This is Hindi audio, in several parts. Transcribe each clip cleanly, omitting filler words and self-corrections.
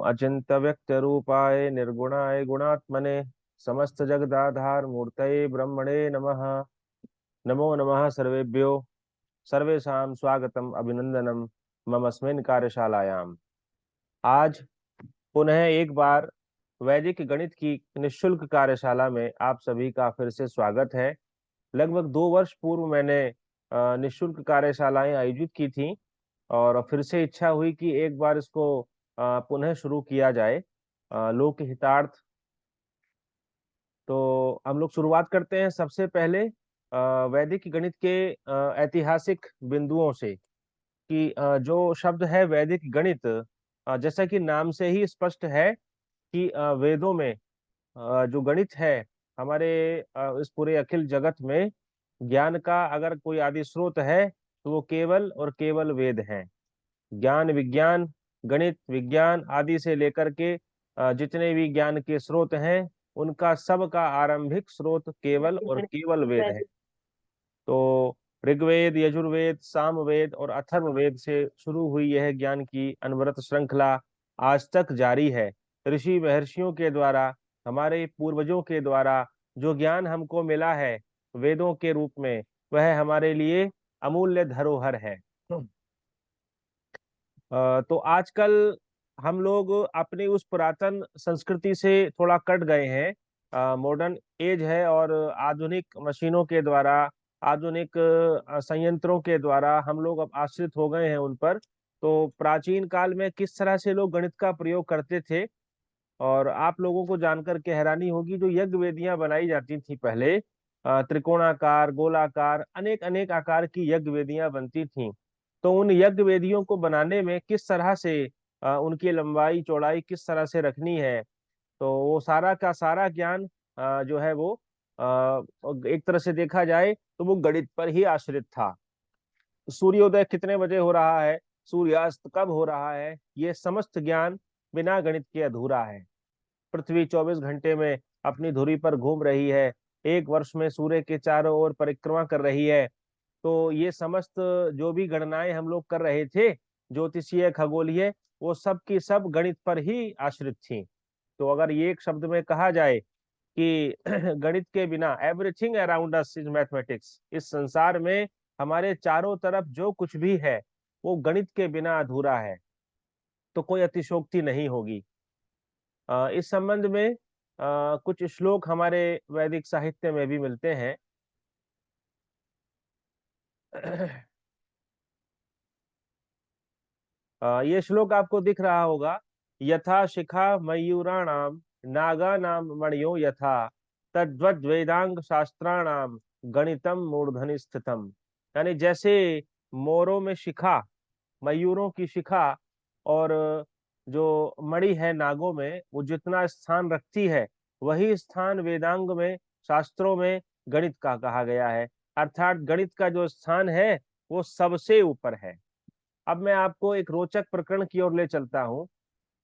अचिंत व्यक्त रूपाय निर्गुणाय गुणात्मने समस्त जगदाधार मूर्तये ब्रह्मणे नमः। नमो नमः सर्वेभ्यो। सर्वेषां स्वागतम अभिनंदनम मम अस्मिन् कार्यशालायाम। आज पुनः एक बार वैदिक गणित की निशुल्क कार्यशाला में आप सभी का फिर से स्वागत है। लगभग 2 वर्ष पूर्व मैंने निशुल्क कार्यशालाएं आयोजित की थी और फिर से इच्छा हुई कि एक बार इसको पुनः शुरू किया जाए लोक हितार्थ। तो हम लोग शुरुआत करते हैं सबसे पहले वैदिक गणित के ऐतिहासिक बिंदुओं से कि जो शब्द है वैदिक गणित, जैसा कि नाम से ही स्पष्ट है कि वेदों में जो गणित है हमारे इस पूरे अखिल जगत में ज्ञान का अगर कोई आदि स्रोत है तो वो केवल और केवल वेद हैं। ज्ञान विज्ञान, गणित विज्ञान आदि से लेकर के जितने भी ज्ञान के स्रोत हैं उनका सब का आरंभिक स्रोत केवल और केवल वेद है। तो ऋग्वेद, यजुर्वेद, सामवेद और अथर्ववेद से शुरू हुई यह ज्ञान की अनवरत श्रृंखला आज तक जारी है। ऋषि महर्षियों के द्वारा, हमारे पूर्वजों के द्वारा जो ज्ञान हमको मिला है वेदों के रूप में, वह हमारे लिए अमूल्य धरोहर है। तो आजकल हम लोग अपनी उस पुरातन संस्कृति से थोड़ा कट गए हैं। मॉडर्न एज है और आधुनिक मशीनों के द्वारा, आधुनिक संयंत्रों के द्वारा हम लोग अब आश्रित हो गए हैं उन पर। तो प्राचीन काल में किस तरह से लोग गणित का प्रयोग करते थे, और आप लोगों को जानकर के हैरानी होगी, जो यज्ञ वेदियां बनाई जाती थी पहले, त्रिकोणाकार, गोलाकार, अनेक अनेक आकार की यज्ञ वेदियां बनती थीं। तो उन यज्ञ वेदियों को बनाने में किस तरह से उनकी लंबाई चौड़ाई किस तरह से रखनी है, तो वो सारा का सारा ज्ञान जो है वो एक तरह से देखा जाए तो वो गणित पर ही आश्रित था। सूर्योदय कितने बजे हो रहा है, सूर्यास्त कब हो रहा है, ये समस्त ज्ञान बिना गणित के अधूरा है। पृथ्वी 24 घंटे में अपनी धुरी पर घूम रही है, एक वर्ष में सूर्य के चारों ओर परिक्रमा कर रही है। तो ये समस्त जो भी गणनाएं हम लोग कर रहे थे, ज्योतिषीय, खगोलीय, वो सब की सब गणित पर ही आश्रित थी। तो अगर ये एक शब्द में कहा जाए कि गणित के बिना everything around us is mathematics, इस संसार में हमारे चारों तरफ जो कुछ भी है वो गणित के बिना अधूरा है, तो कोई अतिशोक्ति नहीं होगी। इस संबंध में कुछ श्लोक हमारे वैदिक साहित्य में भी मिलते हैं। ये श्लोक आपको दिख रहा होगा। यथा शिखा मयूराणाम नागा नाम मणियो यथा तद्वद वेदांग शास्त्राणाम गणितम मूर्धनि स्थितम। यानी जैसे मोरों में शिखा, मयूरों की शिखा, और जो मणि है नागों में, वो जितना स्थान रखती है वही स्थान वेदांग में, शास्त्रों में गणित का कहा गया है। अर्थात गणित का जो स्थान है वो सबसे ऊपर है। अब मैं आपको एक रोचक प्रकरण की ओर ले चलता हूं।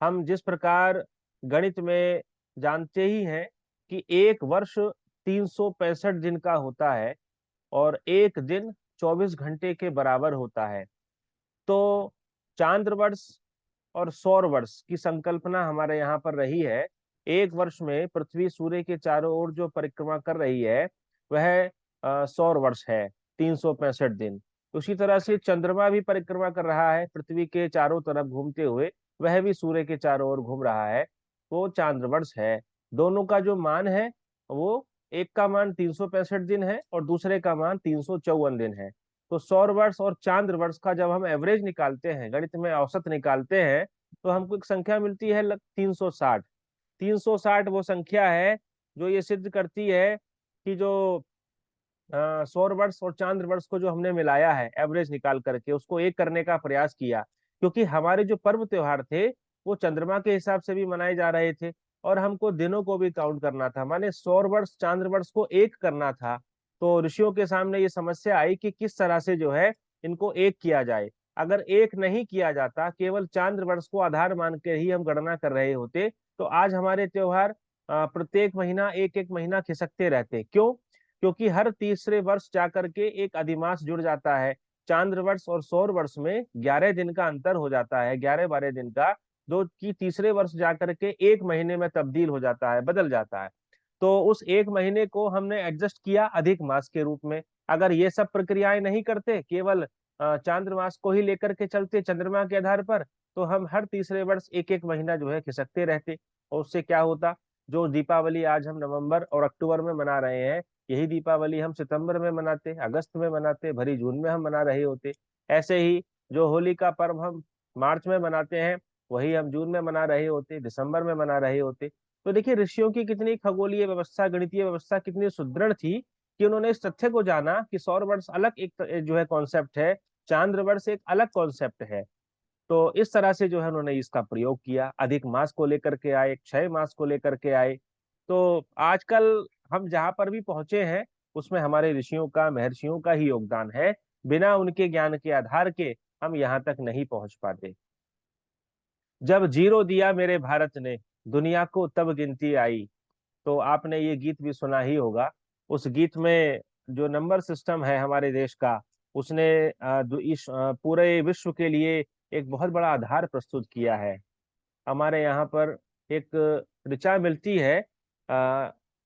हम जिस प्रकार गणित में जानते ही हैं कि एक वर्ष 365 दिन का होता है और एक दिन 24 घंटे के बराबर होता है। तो चांद्र वर्ष और सौर वर्ष की संकल्पना हमारे यहाँ पर रही है। एक वर्ष में पृथ्वी सूर्य के चारों ओर जो परिक्रमा कर रही है वह सौर वर्ष है, 365 दिन। उसी तरह से चंद्रमा भी परिक्रमा कर रहा है पृथ्वी के चारों तरफ घूमते हुए, वह भी सूर्य के चारों ओर घूम रहा है, वो चांद्र वर्ष है। दोनों का जो मान है वो, एक का मान 365 दिन है और दूसरे का मान 354 दिन है। तो सौर वर्ष और चांद्र वर्ष का जब हम एवरेज निकालते हैं, गणित में औसत निकालते हैं, तो हमको एक संख्या मिलती है 360। 360 वो संख्या है जो ये सिद्ध करती है कि जो सौर वर्ष और चांद्र वर्ष को जो हमने मिलाया है एवरेज निकाल करके उसको एक करने का प्रयास किया, क्योंकि हमारे जो पर्व त्योहार थे वो चंद्रमा के हिसाब से भी मनाए जा रहे थे और हमको दिनों को भी काउंट करना था, माने सौर वर्ष चांद्र वर्ष को एक करना था। तो ऋषियों के सामने ये समस्या आई कि किस तरह से जो है इनको एक किया जाए। अगर एक नहीं किया जाता, केवल चांद्र वर्ष को आधार मान के ही हम गणना कर रहे होते, तो आज हमारे त्योहार प्रत्येक महीना एक एक महीना खिसकते रहते। क्यों? क्योंकि हर तीसरे वर्ष जाकर के एक अधिमास जुड़ जाता है। चांद्र वर्ष और सौर वर्ष में 11 दिन का अंतर हो जाता है, 11-12 दिन का। जो कि तीसरे वर्ष जाकर के 1 महीने में तब्दील हो जाता है, बदल जाता है। तो उस 1 महीने को हमने एडजस्ट किया अधिक मास के रूप में। अगर ये सब प्रक्रियाएं नहीं करते, केवल चांद्रमास को ही लेकर के चलते चंद्रमा के आधार पर, तो हम हर तीसरे वर्ष एक एक महीना जो है खिसकते रहते। और उससे क्या होता, जो दीपावली आज हम नवंबर और अक्टूबर में मना रहे हैं, यही दीपावली हम सितंबर में मनाते, अगस्त में मनाते, भरी जून में हम मना रहे होते। ऐसे ही जो होली का पर्व हम मार्च में मनाते हैं, वही हम जून में मना रहे होते, दिसंबर में मना रहे होते। तो देखिए ऋषियों की कितनी खगोलीय व्यवस्था, गणितीय व्यवस्था कितनी सुदृढ़ थी कि उन्होंने इस तथ्य को जाना कि सौर वर्ष अलग एक जो है कॉन्सेप्ट है, चांद्र वर्ष एक अलग कॉन्सेप्ट है। तो इस तरह से जो है उन्होंने इसका प्रयोग किया, अधिक मास को लेकर के आए, क्षय मास को लेकर के आए। तो आजकल हम जहां पर भी पहुंचे हैं, उसमें हमारे ऋषियों का, महर्षियों का ही योगदान है। बिना उनके ज्ञान के आधार के हम यहाँ तक नहीं पहुंच पाते। जब जीरो दिया मेरे भारत ने, दुनिया को तब गिनती आई। तो आपने ये गीत भी सुना ही होगा। उस गीत में जो नंबर सिस्टम है हमारे देश का, उसने इस पूरे विश्व के लिए एक बहुत बड़ा आधार प्रस्तुत किया है। हमारे यहाँ पर एक ऋचा मिलती है,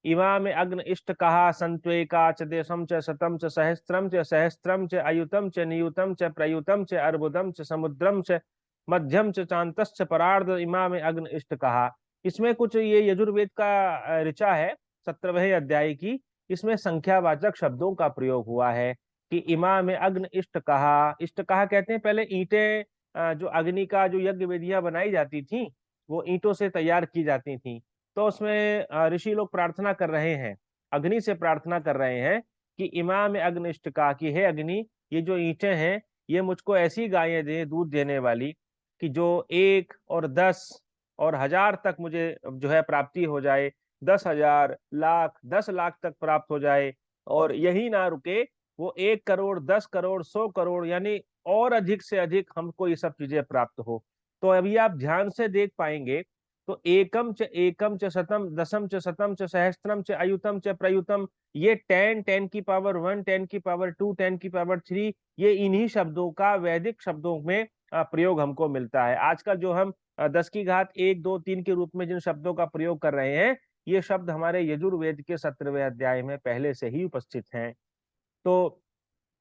इमा में अग्न इष्ट कहा संत्वेका च देशम च शतम च सहस्त्रम च अयुतम च नियुतम च प्रयुतम च अर्बुदम च समुद्रम च मध्यम च चांतश्च परार्ध इमा में अग्न इष्ट कहा। इसमें कुछ ये यजुर्वेद का ऋचा है, 17वें अध्याय की। इसमें संख्यावाचक शब्दों का प्रयोग हुआ है कि इमा में अग्न इष्ट कहा। इष्ट कहा कहते हैं पहले ईंटें, जो अग्नि का जो यज्ञ वेदियां बनाई जाती थी, वो ईंटों से तैयार की जाती थी। तो उसमें ऋषि लोग प्रार्थना कर रहे हैं, अग्नि से प्रार्थना कर रहे हैं कि इमाम अग्निष्ट का, कि हे अग्नि, ये जो ईंटें हैं, ये मुझको ऐसी गायें दे, दूध देने वाली, कि जो 1 और 10 और 1000 तक मुझे जो है प्राप्ति हो जाए, 10,000 लाख 10 लाख तक प्राप्त हो जाए। और यही ना रुके, वो 1 करोड़ 10 करोड़ 100 करोड़, यानी और अधिक से अधिक हमको ये सब चीजें प्राप्त हो। तो अभी आप ध्यान से देख पाएंगे, तो एकम च शतम दशम च शतम च सहस्त्रम च अयुतम च प्रयुतम, ये 10 10 की पावर 1 10 की पावर 2 10 की पावर 3, ये इन्हीं शब्दों का वैदिक शब्दों में प्रयोग हमको मिलता है। आजकल जो हम 10 की घात 1 2 3 के रूप में जिन शब्दों का प्रयोग कर रहे हैं, ये शब्द हमारे यजुर्वेद के 17वें अध्याय में पहले से ही उपस्थित हैं। तो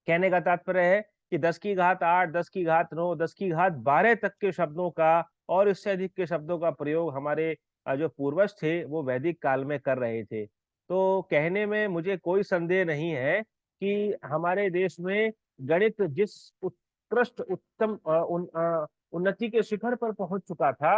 कहने का तात्पर्य है कि 10 की घात 8 10 की घात 9 10 की घात 12 तक के शब्दों का और इससे अधिक के शब्दों का प्रयोग हमारे जो पूर्वज थे वो वैदिक काल में कर रहे थे। तो कहने में मुझे कोई संदेह नहीं है कि हमारे देश में गणित जिस उत्कृष्ट उत्तम उन्नति के शिखर पर पहुंच चुका था,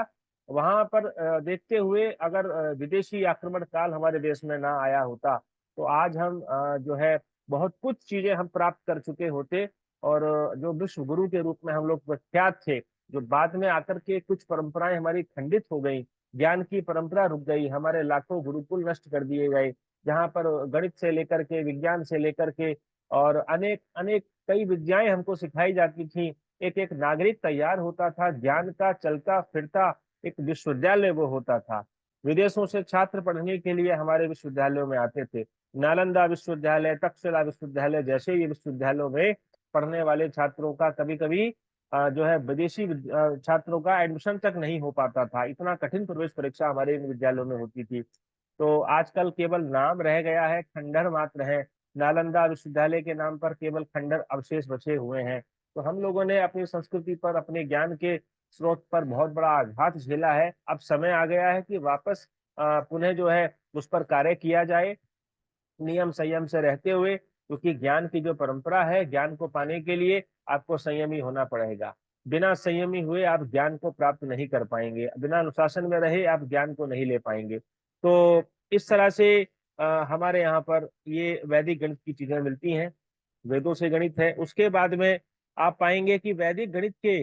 वहां पर देखते हुए अगर विदेशी आक्रमण काल हमारे देश में ना आया होता, तो आज हम जो है बहुत कुछ चीजें हम प्राप्त कर चुके होते। और जो विश्व गुरु के रूप में हम लोग प्रख्यात थे, जो बाद में आकर के कुछ परंपराएं हमारी खंडित हो गई, ज्ञान की परंपरा रुक गई, हमारे लाखों गुरुकुल नष्ट कर दिए गए, जहाँ पर गणित से लेकर के, विज्ञान से लेकर के और अनेक अनेक कई विद्याएं हमको सिखाई जाती थी। एक एक नागरिक तैयार होता था, ज्ञान का चलता फिरता एक विश्वविद्यालय वो होता था। विदेशों से छात्र पढ़ने के लिए हमारे विश्वविद्यालयों में आते थे। नालंदा विश्वविद्यालय, तक्षशिला विश्वविद्यालय जैसे ये विश्वविद्यालयों में पढ़ने वाले छात्रों का कभी कभी जो है विदेशी छात्रों का एडमिशन तक नहीं हो पाता था। इतना कठिन प्रवेश परीक्षा हमारे इन विद्यालयों में होती थी। तो आजकल केवल नाम रह गया है, खंडहर मात्र है। नालंदा विश्वविद्यालय के नाम पर केवल खंडहर अवशेष बचे हुए हैं। तो हम लोगों ने अपनी संस्कृति पर, अपने ज्ञान के स्रोत पर बहुत बड़ा आघात झेला है। अब समय आ गया है कि वापस पुनः जो है उस पर कार्य किया जाए, नियम संयम से रहते हुए, क्योंकि ज्ञान की जो परंपरा है, ज्ञान को पाने के लिए आपको संयमी होना पड़ेगा। बिना संयमी हुए आप ज्ञान को प्राप्त नहीं कर पाएंगे, बिना अनुशासन में रहे आप ज्ञान को नहीं ले पाएंगे। तो इस तरह से हमारे यहाँ पर ये वैदिक गणित की चीजें मिलती हैं। वेदों से गणित है। उसके बाद में आप पाएंगे कि वैदिक गणित के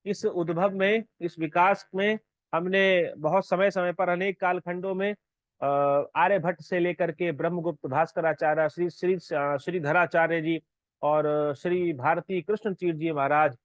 इस उद्भव में, इस विकास में, हमने बहुत समय समय पर अनेक कालखंडों में आर्यभट्ट से लेकर के ब्रह्मगुप्त, भास्कराचार्य, श्रीधराचार्य जी और श्री भारती कृष्ण तीर्थ जी महाराज,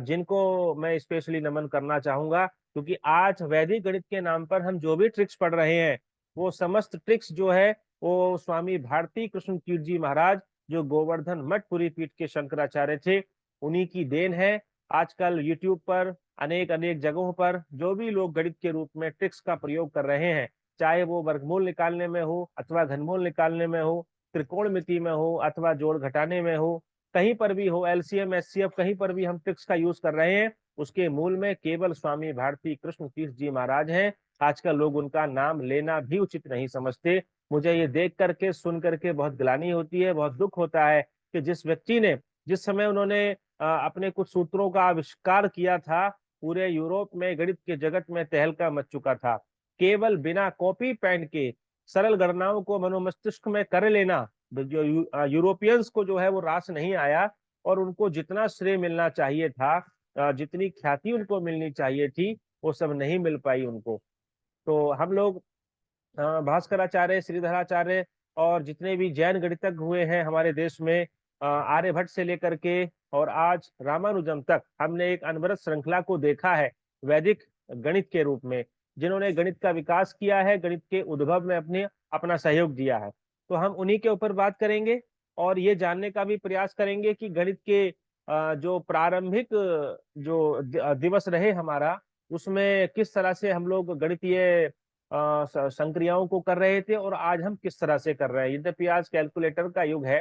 जिनको मैं स्पेशली नमन करना चाहूंगा, क्योंकि आज वैदिक गणित के नाम पर हम जो भी ट्रिक्स पढ़ रहे हैं, वो समस्त ट्रिक्स जो है वो स्वामी भारती कृष्ण तीर्थ जी महाराज, जो गोवर्धन मठ पुरी पीठ के शंकराचार्य थे, उन्हीं की देन है। आजकल यूट्यूब पर अनेक अनेक जगहों पर जो भी लोग गणित के रूप में ट्रिक्स का प्रयोग कर रहे हैं, चाहे वो वर्गमूल निकालने में हो अथवा घनमूल निकालने में हो, त्रिकोणमिति में हो अथवा जोड़ घटाने में हो, कहीं पर भी हो, एलसीएम एचसीएफ कहीं पर भी हम ट्रिक्स का यूज कर रहे हैं, उसके मूल में केवल स्वामी भारती कृष्ण तीर्थ जी महाराज हैं। आजकल लोग उनका नाम लेना भी उचित नहीं समझते। मुझे ये देख करके सुन करके बहुत ग्लानि होती है, बहुत दुख होता है कि जिस व्यक्ति ने, जिस समय उन्होंने अपने कुछ सूत्रों का आविष्कार किया था, पूरे यूरोप में गणित के जगत में तहलका मच चुका था। केवल बिना कॉपी पेन के सरल गणनाओं को मनोमस्तिष्क में कर लेना जो यूरोपियंस को जो है वो रास नहीं आया, और उनको जितना श्रेय मिलना चाहिए था, जितनी ख्याति उनको मिलनी चाहिए थी, वो सब नहीं मिल पाई उनको। तो हम लोग भास्कराचार्य, श्रीधराचार्य और जितने भी जैन गणितज्ञ हुए हैं हमारे देश में, आर्यभट्ट से लेकर के और आज रामानुजम तक, हमने एक अनवरत श्रृंखला को देखा है वैदिक गणित के रूप में, जिन्होंने गणित का विकास किया है, गणित के उद्भव में अपने अपना सहयोग दिया है। तो हम उन्हीं के ऊपर बात करेंगे और ये जानने का भी प्रयास करेंगे कि गणित के जो प्रारंभिक दिवस रहे हमारा, उसमें किस तरह से हम लोग गणितीय संक्रियाओं को कर रहे थे और आज हम किस तरह से कर रहे हैं। यद्यपि आज कैलकुलेटर का युग है,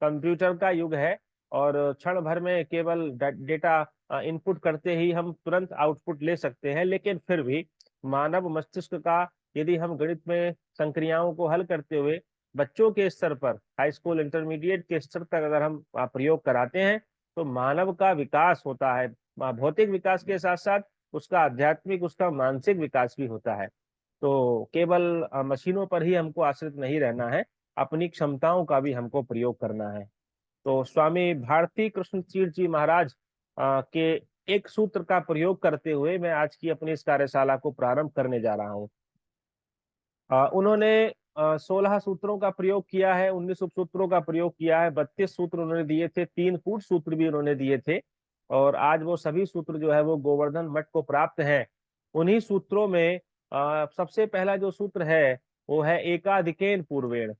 कंप्यूटर का युग है, और क्षण भर में केवल डेटा इनपुट करते ही हम तुरंत आउटपुट ले सकते हैं, लेकिन फिर भी मानव मस्तिष्क का यदि हम गणित में संक्रियाओं को हल करते हुए बच्चों के स्तर पर, हाई स्कूल इंटरमीडिएट के स्तर तक अगर हम प्रयोग कराते हैं, तो मानव का विकास होता है। भौतिक विकास के साथ साथ उसका आध्यात्मिक, उसका मानसिक विकास भी होता है। तो केवल मशीनों पर ही हमको आश्रित नहीं रहना है, अपनी क्षमताओं का भी हमको प्रयोग करना है। तो स्वामी भारती कृष्ण तीर्थ जी महाराज के एक सूत्र का प्रयोग करते हुए मैं आज की अपनी इस कार्यशाला को प्रारंभ करने जा रहा हूँ। उन्होंने 16 सूत्रों का प्रयोग किया है, 19 उपसूत्रों का प्रयोग किया है, 32 सूत्र उन्होंने दिए थे, 3 कूट सूत्र भी उन्होंने दिए थे, और आज वो सभी सूत्र जो है वो गोवर्धन मठ को प्राप्त हैं। उन्हीं सूत्रों में सबसे पहला जो सूत्र है वो है एकाधिकेन पूर्वेण।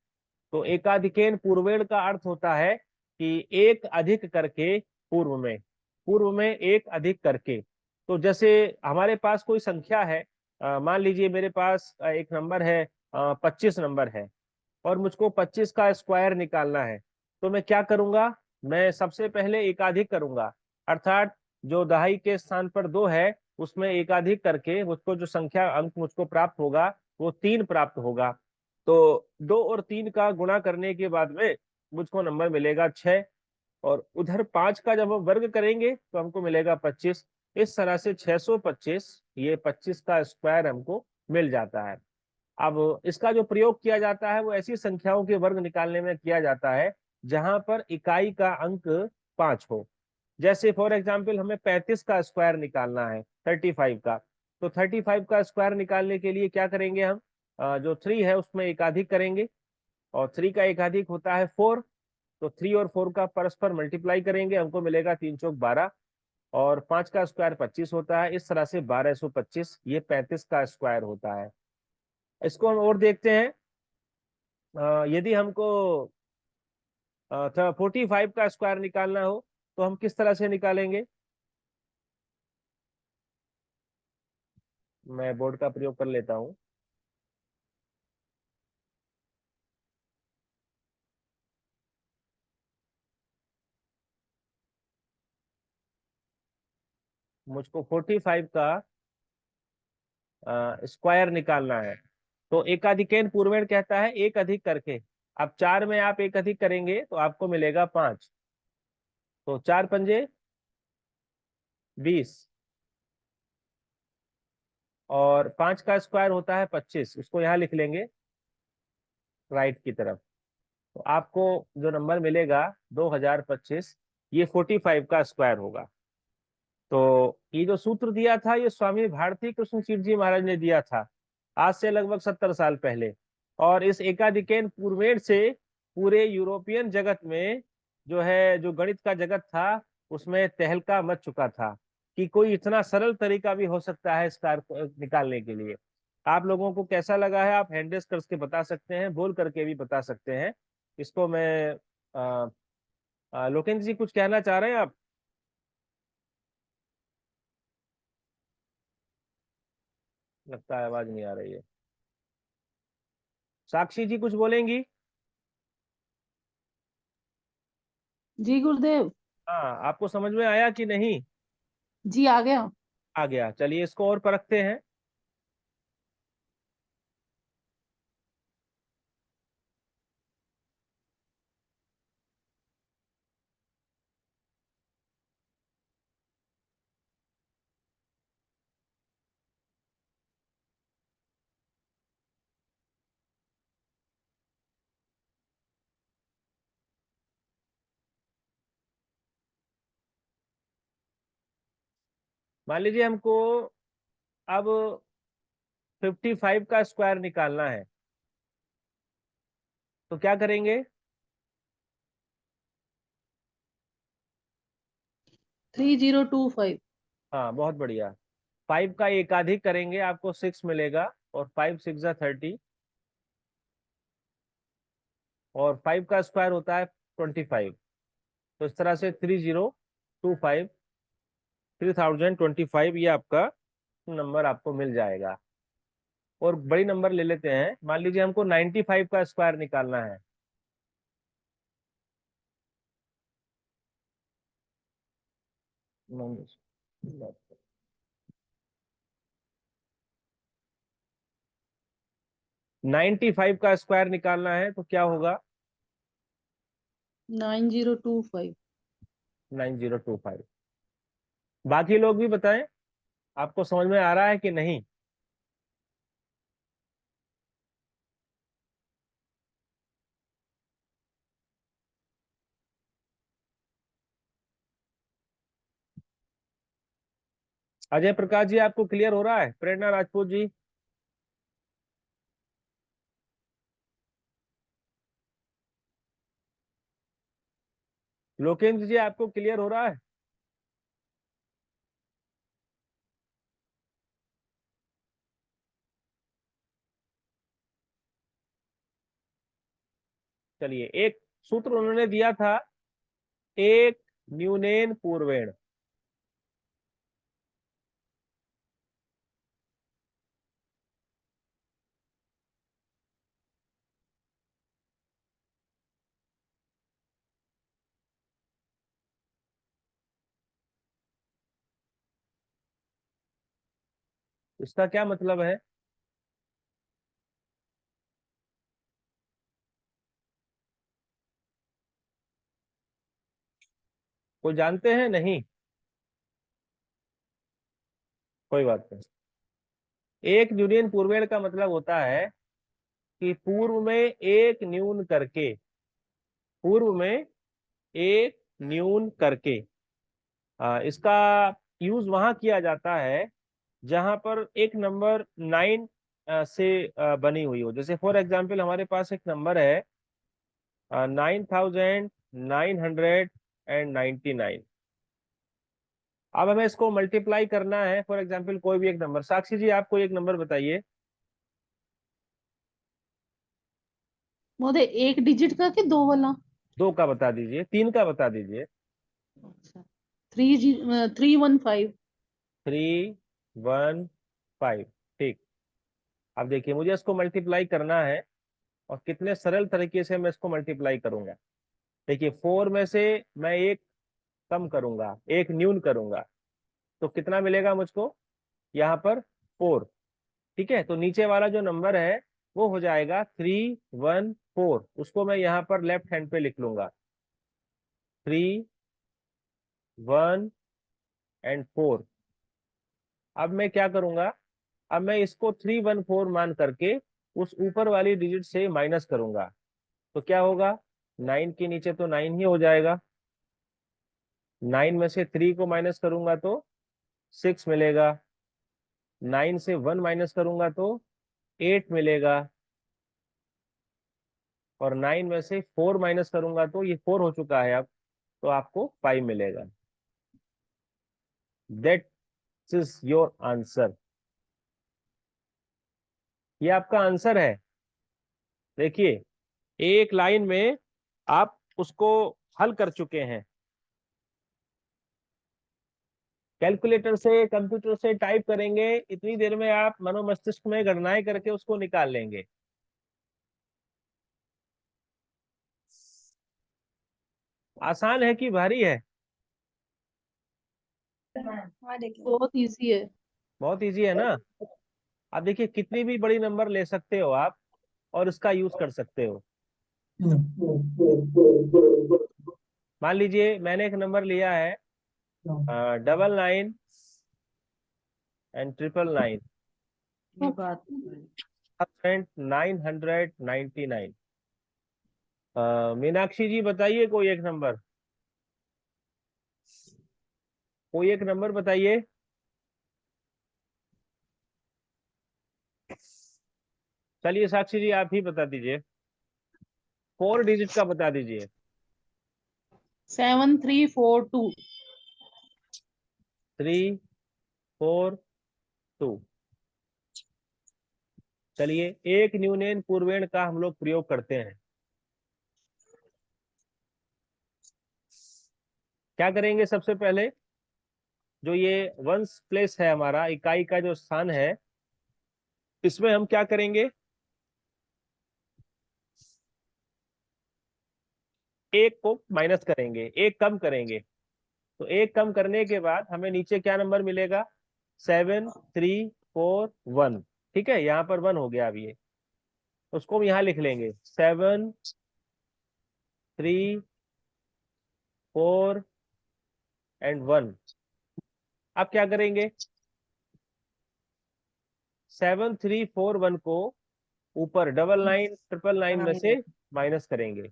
तो एकाधिकेन पूर्वेण का अर्थ होता है कि एक अधिक करके पूर्व में, पूर्व में एक अधिक करके। तो जैसे हमारे पास कोई संख्या है, मान लीजिए मेरे पास एक नंबर है, 25 नंबर है, और मुझको 25 का स्क्वायर निकालना है। तो मैं क्या करूंगा, मैं सबसे पहले एकाधिक करूंगा, अर्थात जो दहाई के स्थान पर 2 है उसमें एकाधिक करके मुझको जो संख्या अंक मुझको प्राप्त होगा वो 3 प्राप्त होगा। तो 2 और 3 का गुणा करने के बाद में मुझको नंबर मिलेगा 6, और उधर 5 का जब हम वर्ग करेंगे तो हमको मिलेगा 25। इस तरह से 625, ये 25 का स्क्वायर हमको मिल जाता है। अब इसका जो प्रयोग किया जाता है वो ऐसी संख्याओं के वर्ग निकालने में किया जाता है जहां पर इकाई का अंक 5 हो। जैसे फॉर एग्जाम्पल हमें 35 का स्क्वायर निकालना है, 35 का, तो 35 का स्क्वायर निकालने के लिए क्या करेंगे हम, जो 3 है उसमें एकाधिक करेंगे, और 3 का एकाधिक होता है 4, तो 3 और 4 का परस्पर मल्टीप्लाई करेंगे, हमको मिलेगा 3 चौक 12, और 5 का स्क्वायर 25 होता है। इस तरह से 1225 ये 35 का स्क्वायर होता है। इसको हम और देखते हैं, यदि हमको 45 का स्क्वायर निकालना हो तो हम किस तरह से निकालेंगे। मैं बोर्ड का प्रयोग कर लेता हूँ। मुझको 45 का स्क्वायर निकालना है, तो एकाधिकेन पूर्वेण कहता है एक अधिक करके। अब 4 में आप एक अधिक करेंगे तो आपको मिलेगा 5, तो 4 पंजे 20, और 5 का स्क्वायर होता है 25, उसको यहाँ लिख लेंगे राइट की तरफ। तो आपको जो नंबर मिलेगा 2025, ये 45 का स्क्वायर होगा। तो ये जो सूत्र दिया था ये स्वामी भारती कृष्ण तीर्थ जी महाराज ने दिया था आज से लगभग 70 साल पहले, और इस एकाधिकेन पूर्वेण से पूरे यूरोपियन जगत में जो है, जो गणित का जगत था, उसमें तहलका मच चुका था कि कोई इतना सरल तरीका भी हो सकता है इस कार्य को निकालने के लिए। आप लोगों को कैसा लगा है आप हैंड रेस करके बता सकते हैं, बोल करके भी बता सकते हैं। इसको मैं लोकेंद्र जी कुछ कहना चाह रहे हैं आप। लगता है आवाज नहीं आ रही है। साक्षी जी कुछ बोलेंगी? जी गुरुदेव। हाँ, आपको समझ में आया कि नहीं? जी आ गया। आ गया, चलिए इसको और परखते हैं। मान लीजिए हमको अब 55 का स्क्वायर निकालना है, तो क्या करेंगे? 3025। हाँ, बहुत बढ़िया। 5 का एकाधिक करेंगे, आपको 6 मिलेगा, और 5 6 30, और 5 का स्क्वायर होता है 25। तो इस तरह से 3025, 3025, ये आपका नंबर आपको मिल जाएगा। और बड़ी नंबर ले लेते हैं, मान लीजिए हमको 95 का स्क्वायर निकालना है। नहीं, 95 का स्क्वायर निकालना है तो क्या होगा? 9025। 9025। बाकी लोग भी बताएं, आपको समझ में आ रहा है कि नहीं? अजय प्रकाश जी, आपको क्लियर हो रहा है? प्रेरणा राजपूत जी? लोकेंद्र जी, आपको क्लियर हो रहा है? चलिए, एक सूत्र उन्होंने दिया था, एक न्यूनेन पूर्वेण। इसका क्या मतलब है? कोई जानते हैं? नहीं, कोई बात नहीं। एक न्यूनियन पूर्वेण का मतलब होता है कि पूर्व में एक न्यून करके, पूर्व में एक न्यून करके। इसका यूज वहां किया जाता है जहां पर एक नंबर 9 से बनी हुई हो। जैसे फॉर एग्जाम्पल हमारे पास एक नंबर है 9999। अब हमें इसको मल्टीप्लाई करना है, फॉर एग्जाम्पल कोई भी एक नंबर। साक्षी जी, आप कोई एक नंबर बताइए। मोदे एक डिजिट का कि दो वाला? 2 का बता दीजिए, 3 का बता दीजिए। अच्छा। 315। 315, ठीक। अब देखिए, मुझे इसको मल्टीप्लाई करना है, और कितने सरल तरीके से मैं इसको मल्टीप्लाई करूंगा। देखिए, 4 में से मैं एक कम करूंगा, एक न्यून करूंगा, तो कितना मिलेगा मुझको यहाँ पर? 4। ठीक है, तो नीचे वाला जो नंबर है वो हो जाएगा 314। उसको मैं यहाँ पर लेफ्ट हैंड पे लिख लूंगा, 314। अब मैं क्या करूंगा? अब मैं इसको 314 मान करके उस ऊपर वाली डिजिट से माइनस करूंगा, तो क्या होगा? 9 के नीचे तो 9 ही हो जाएगा। 9 में से 3 को माइनस करूंगा तो 6 मिलेगा। 9 से 1 माइनस करूंगा तो 8 मिलेगा। और 9 में से 4 माइनस करूंगा तो ये 4 हो चुका है अब, तो आपको 5 मिलेगा। That is your answer. ये आपका आंसर है। देखिए, एक लाइन में आप उसको हल कर चुके हैं। कैलकुलेटर से, कंप्यूटर से टाइप करेंगे, इतनी देर में आप मनोमस्तिष्क में गणनाएं करके उसको निकाल लेंगे। आसान है कि भारी है? बहुत इजी है। बहुत इजी है ना। आप देखिए कितनी भी बड़ी नंबर ले सकते हो आप और इसका यूज कर सकते हो। मान लीजिए मैंने एक नंबर लिया है 99 एंड 999। ये बात 999। मीनाक्षी जी बताइए कोई एक नंबर, कोई एक नंबर बताइए। चलिए साक्षी जी आप ही बता दीजिए, 4 डिजिट का बता दीजिए। 7342। 342। चलिए एक न्यूनेन पूर्वेण का हम लोग प्रयोग करते हैं। क्या करेंगे सबसे पहले, जो ये वंस प्लेस है हमारा, इकाई का जो स्थान है, इसमें हम क्या करेंगे, एक को माइनस करेंगे, एक कम करेंगे। तो एक कम करने के बाद हमें नीचे क्या नंबर मिलेगा, 7341। ठीक है, यहाँ पर 1 हो गया अब ये, उसको हम यहाँ लिख लेंगे 734 एंड 1। अब क्या करेंगे, 7341 को ऊपर 9999 में से माइनस करेंगे।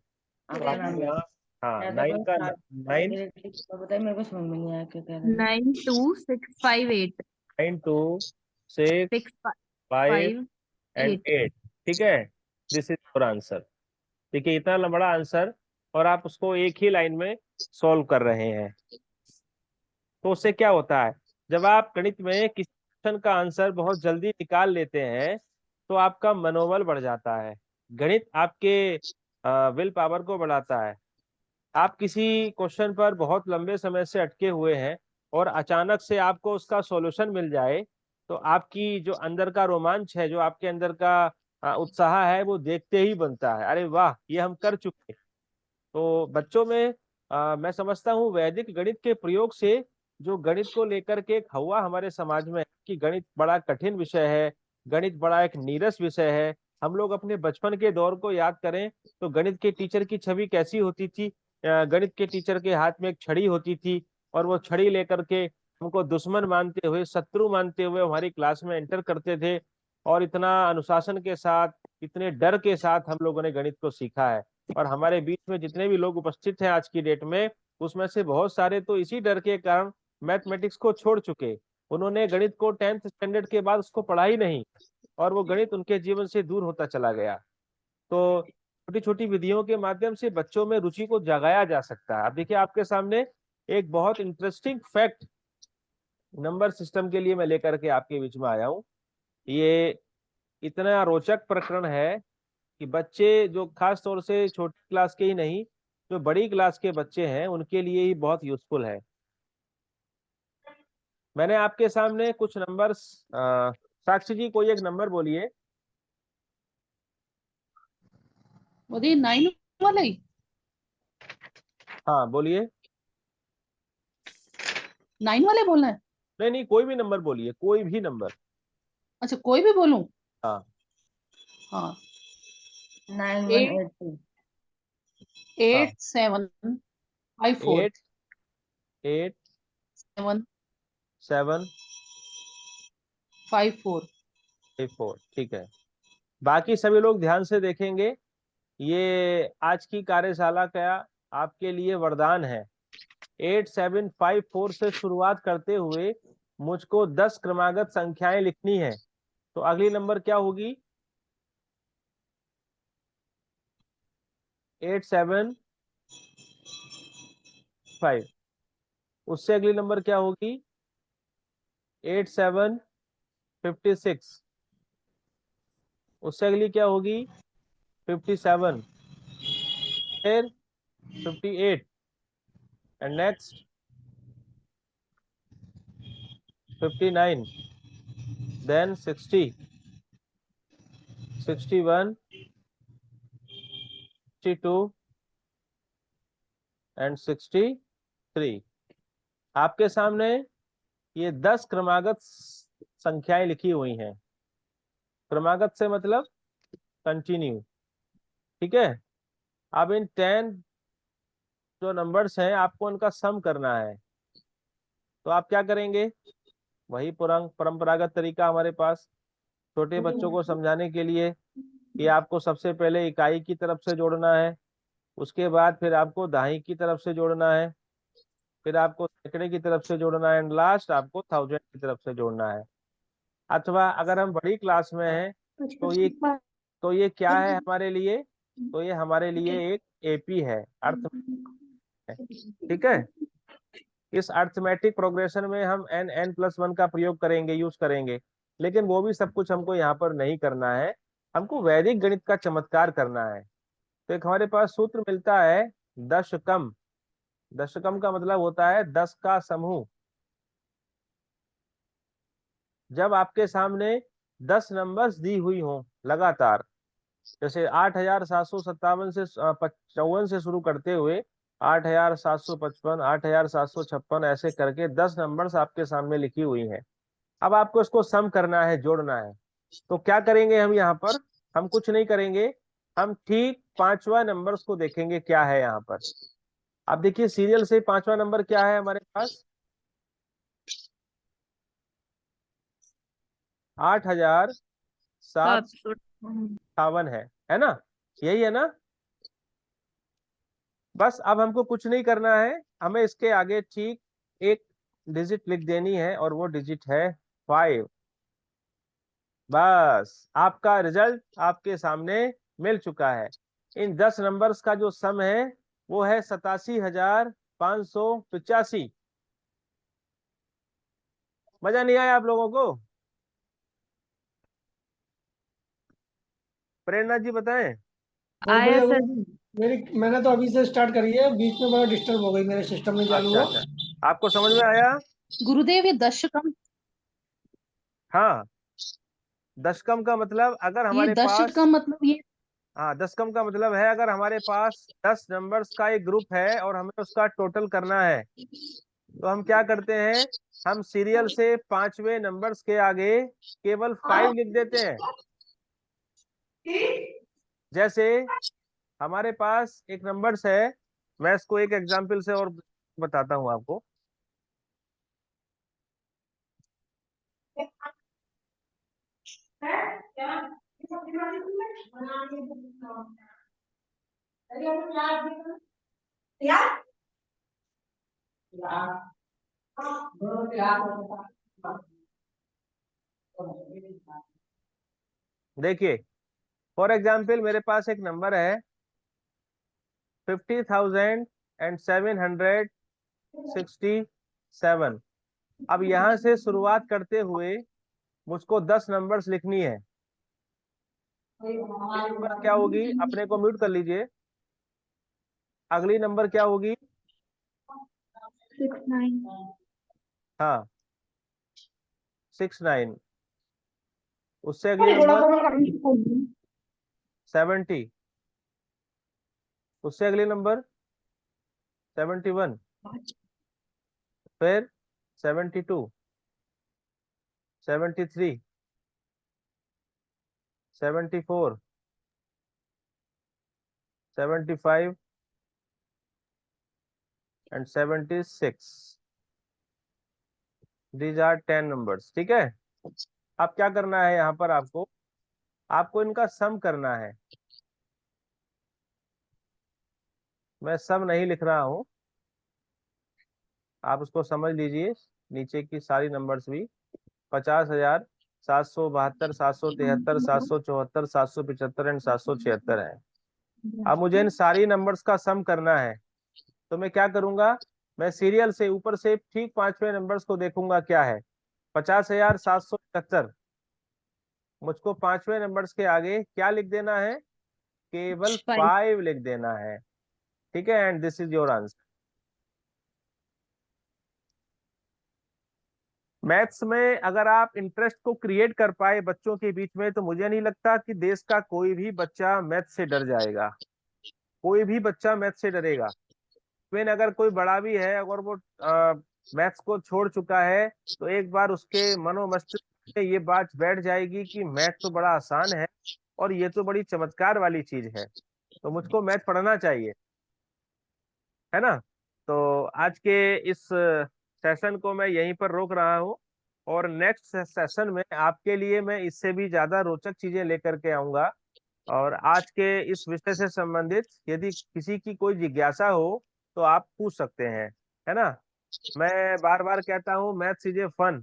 तो आपको यहाँ, हाँ, 9 का 9, बताइए, मेरे को समझ में नहीं आया क्या कह रहे हैं। 92658 92658 6 5 एंड 8। 8। ठीक है, दिस इज योर आंसर। देखिए इतना बड़ा आंसर और आप उसको एक ही लाइन में सॉल्व कर रहे हैं। तो उससे क्या होता है, जब आप गणित में किसी क्वेश्चन का आंसर बहुत जल्दी निकाल लेते हैं तो आपका मनोबल बढ़ जाता है। गणित आपके विल पावर को बढ़ाता है। आप किसी क्वेश्चन पर बहुत लंबे समय से अटके हुए हैं और अचानक से आपको उसका सॉल्यूशन मिल जाए, तो आपकी जो अंदर का रोमांच है, जो आपके अंदर का उत्साह है, वो देखते ही बनता है, अरे वाह ये हम कर चुके। तो बच्चों में मैं समझता हूँ वैदिक गणित के प्रयोग से जो गणित को लेकर के एक हवा हमारे समाज में है कि गणित बड़ा कठिन विषय है, गणित बड़ा एक नीरस विषय है। हम लोग अपने बचपन के दौर को याद करें तो गणित के टीचर की छवि कैसी होती थी। गणित के टीचर के हाथ में एक छड़ी होती थी और वो छड़ी लेकर के हमको दुश्मन मानते हुए, शत्रु मानते हुए हमारी क्लास में एंटर करते थे। और इतना अनुशासन के साथ, इतने डर के साथ हम लोगों ने गणित को सीखा है। और हमारे बीच में जितने भी लोग उपस्थित हैं आज की डेट में, उसमें से बहुत सारे तो इसी डर के कारण मैथमेटिक्स को छोड़ चुके। उन्होंने गणित को 10th स्टैंडर्ड के बाद उसको पढ़ा ही नहीं और वो गणित उनके जीवन से दूर होता चला गया। तो छोटी छोटी विधियों के माध्यम से बच्चों में रुचि को जगाया जा सकता है। अब देखिए आपके सामने एक बहुत इंटरेस्टिंग फैक्ट नंबर सिस्टम के लिए मैं लेकर के आपके बीच में आया हूँ। ये इतना रोचक प्रकरण है कि बच्चे जो खास तौर से छोटी क्लास के ही नहीं, जो बड़ी क्लास के बच्चे हैं उनके लिए ही बहुत यूजफुल है। मैंने आपके सामने कुछ नंबर, साक्षी जी कोई एक नंबर बोलिए। बोलिए 9 वाला ही। हाँ बोलिए। 9 वाले बोलना है। नहीं नहीं, कोई भी नंबर बोलिए, कोई भी नंबर। अच्छा कोई भी बोलूं। हाँ। हाँ 9182। 8754 8 8 7 7 5 4। 4। ठीक है, बाकी सभी लोग ध्यान से देखेंगे। ये आज की कार्यशाला का आपके लिए वरदान है। 8754 से शुरुआत करते हुए मुझको 10 क्रमागत संख्याएं लिखनी है। तो अगली नंबर क्या होगी, 875। उससे अगली नंबर क्या होगी, 8756। उससे अगली क्या होगी, 57। फिर 58 एंड नेक्स्ट 59, then 60, 61, 62 and 63। आपके सामने ये 10 क्रमागत संख्याएं लिखी हुई हैं। क्रमागत से मतलब कंटिन्यू, ठीक है। अब इन 10 जो नंबर्स हैं आपको उनका सम करना है। तो आप क्या करेंगे, वही परंपरागत तरीका हमारे पास छोटे बच्चों को समझाने के लिए कि आपको सबसे पहले इकाई की तरफ से जोड़ना है, उसके बाद फिर आपको दहाई की तरफ से जोड़ना है, फिर आपको सैकड़े की तरफ से जोड़ना है, एंड लास्ट आपको थाउजेंड की तरफ से जोड़ना है। अथवा अगर हम बड़ी क्लास में हैं तो ये क्या है हमारे लिए, तो ये हमारे लिए एक एपी है, अर्थ है, ठीक है। इस अर्थमेटिक प्रोग्रेशन में हम n+1 का प्रयोग करेंगे, यूज करेंगे, लेकिन वो भी सब कुछ हमको यहाँ पर नहीं करना है। हमको वैदिक गणित का चमत्कार करना है। तो एक हमारे पास सूत्र मिलता है दशकम। दशकम का मतलब होता है 10 का समूह। जब आपके सामने 10 नंबर्स दी हुई हो लगातार, जैसे 8757 से 54 से शुरू करते हुए 8755, 8756, ऐसे करके 10 नंबर्स आपके सामने लिखी हुई हैं। अब आपको इसको सम करना है, जोड़ना है। तो क्या करेंगे हम यहाँ पर, हम कुछ नहीं करेंगे, हम ठीक 5वां नंबर्स को देखेंगे क्या है यहाँ पर। अब देखिए सीरियल से 5वां नंबर क्या है हमारे पास, 8758 है ना, यही है ना। बस अब हमको कुछ नहीं करना है, हमें इसके आगे ठीक एक डिजिट लिख देनी है और वो डिजिट है 5। बस आपका रिजल्ट आपके सामने मिल चुका है। इन 10 नंबर्स का जो सम है वो है 87,585। मजा नहीं आया आप लोगों को? प्रेरणा जी बताएं। बहुत आया बढ़िया सर। गुरु जी। मैंने तो अभी से स्टार्ट करी है, बीच में बड़ा डिस्टर्ब हो गई, मेरे सिस्टम में चालू अच्छा हुआ। अच्छा, आपको समझ में आया? गुरुदेव ये दशकम, हाँ, दशकम का मतलब अगर ये हमारे पास, दशकम मतलब ये हाँ, दशकम का मतलब है अगर हमारे पास 10 नंबर्स का एक ग्रुप है और हमें उसका टोटल करना है, तो हम क्या करते हैं, हम सीरियल से 5वें नंबर्स के आगे केवल 5 लिख देते हैं। जैसे हमारे पास एक नंबर्स है, मैं इसको एक एग्जांपल से और बताता हूं आपको। देखिए फॉर एग्जाम्पल मेरे पास एक नंबर है 50,767। अब यहां से शुरुआत करते हुए मुझको 10 नंबर्स लिखनी है। नंबर क्या होगी, अपने को म्यूट कर लीजिए। अगली नंबर क्या होगी, 69, हाँ 69। उससे अगली नंबर 70। उससे अगली नंबर 71। फिर 72, 73, 74, 75 एंड 76। दीज आर 10 नंबर्स, ठीक है। अब क्या करना है यहाँ पर, आपको आपको इनका सम करना है। मैं सम नहीं लिख रहा हूं, आप उसको समझ लीजिए। नीचे की सारी नंबर्स भी 50,772, 773, 774, 775 एंड 776 है। अब मुझे इन सारी नंबर्स का सम करना है, तो मैं क्या करूंगा, मैं सीरियल से ऊपर से ठीक 5वें नंबर्स को देखूंगा क्या है। 50,771, मुझको 5वें नंबर्स के आगे क्या लिख देना है, केवल 5। 5 लिख देना है, ठीक है। And this is your answer. Maths में अगर आप इंटरेस्ट को क्रिएट कर पाए बच्चों के बीच में, तो मुझे नहीं लगता कि देश का कोई भी बच्चा मैथ्स से डर जाएगा। कोई भी बच्चा मैथ्स से डरेगा। इवन अगर कोई बड़ा भी है, अगर वो मैथ्स को छोड़ चुका है, तो एक बार उसके मनोमस्तिष्क में ये बात बैठ जाएगी कि मैथ तो बड़ा आसान है और ये तो बड़ी चमत्कार वाली चीज है, तो मुझको मैथ पढ़ना चाहिए, है ना। तो आज के इस सेशन को मैं यहीं पर रोक रहा हूँ, और नेक्स्ट सेशन में आपके लिए मैं इससे भी ज्यादा रोचक चीजें लेकर के आऊंगा। और आज के इस विषय से संबंधित यदि किसी की कोई जिज्ञासा हो तो आप पूछ सकते हैं, है ना। मैं बार बार कहता हूँ, मैथ्स इज ए फन।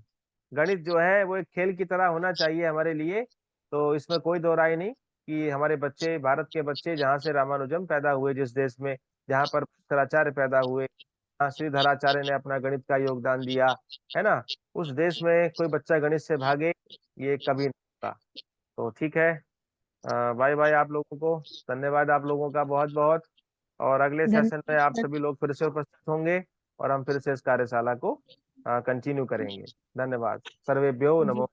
गणित जो है वो एक खेल की तरह होना चाहिए हमारे लिए। तो इसमें कोई दो राय नहीं कि हमारे बच्चे, भारत के बच्चे, जहाँ से रामानुजम पैदा हुए, जिस देश में, जहाँ पर शंकराचार्य पैदा हुए, जहाँ श्रीधराचार्य ने अपना गणित का योगदान दिया, है ना, उस देश में कोई बच्चा गणित से भागे, ये कभी नहीं होगा। तो ठीक है, बाय बाय आप लोगों को। धन्यवाद आप लोगों का बहुत बहुत। और अगले सेशन में आप सभी लोग फिर से उपस्थित होंगे और हम फिर से इस कार्यशाला को कंटिन्यू करेंगे। धन्यवाद। सर्वेभ्यो नमो।